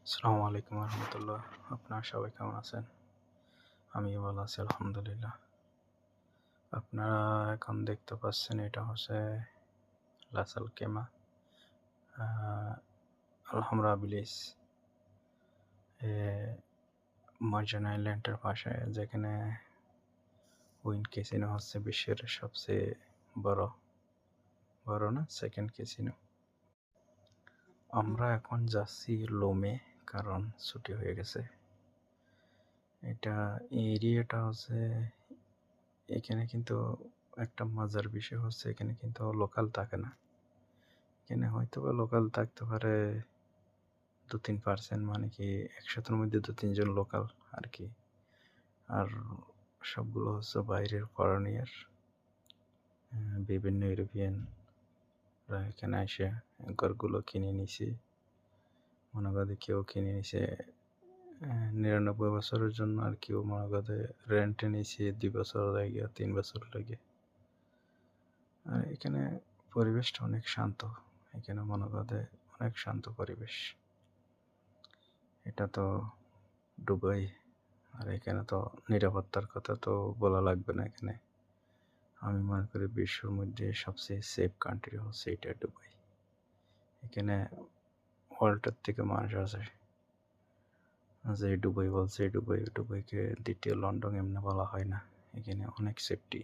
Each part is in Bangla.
আসসালামু আলাইকুম রহমতুল্লাহ। আপনারা সবাই কেমন আছেন? আমিও ভালো আছি আলহামদুলিল্লাহ। আপনারা এখন দেখতে পাচ্ছেন এটা হচ্ছে লাসাল কেমা আলহামরা ভিলেজ, মার্জান আইল্যান্ডের পাশে, যেখানে উইন্ড ক্যাসিনো হচ্ছে বিশ্বের সবচেয়ে বড় বড় না, সেকেন্ড ক্যাসিনো। আমরা এখন যাচ্ছি লোমে, কারণ ছুটি হয়ে গেছে। এটা এরিয়াটা হচ্ছে, এখানে কিন্তু একটা মজার বিষয় হচ্ছে, এখানে কিন্তু লোকাল থাকে না। এখানে হয়তো বা লোকাল থাকতে পারে 2-3%, মানে কি 100-র মধ্যে 2-3 জন লোকাল আর কি। আর সবগুলো হচ্ছে বাইরের ফরেনিয়ার, বিভিন্ন ইউরোপিয়ানরা এখানে এসে ঘরগুলো কিনে নিছে। মনে করে কেউ কিনে নিছে 99 বছরের জন্য, আর কেউ মনে করে রেন্টে নিছে 2 বছর লাগে, 3 বছর লাগে। আর এখানে পরিবেশটা অনেক শান্ত, এখানে মনে করে অনেক শান্ত পরিবেশ। এটা তো দুবাই, আর এখানে তো নিরাপত্তার কথা তো বলা লাগবে না। এখানে আমি মনে করি বিশ্বের মধ্যে সবচেয়ে সেফ কান্ট্রি হচ্ছে এটা, দুবাই। এখানে ওয়ার্ল্ডের থেকে মানুষ আছে যে দুবাই বলছে, দুবাইকে দ্বিতীয় লন্ডন এমনি বলা হয় না। এখানে অনেক সেফটি।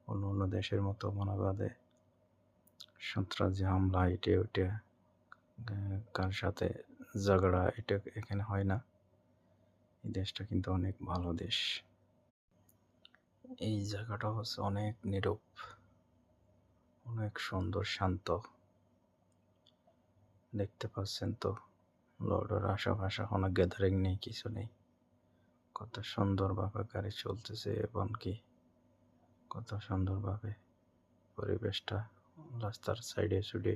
অন্য অন্য দেশের মতো মনে করে সন্ত্রাসী হামলা এটা ওইটা, কার সাথে ঝগড়া, এটা এখানে হয় না। এই দেশটা কিন্তু অনেক ভালো দেশ। এই জায়গাটা হচ্ছে অনেক নীরব, অনেক সুন্দর, শান্ত। দেখতে পাচ্ছেন তো, লোডের আশেপাশে কোনো গ্যাদারিং নেই, কিছু নেই। কত সুন্দরভাবে গাড়ি চলতেছে, এবং কি কত সুন্দরভাবে পরিবেশটা, রাস্তার সাইডে সুইডে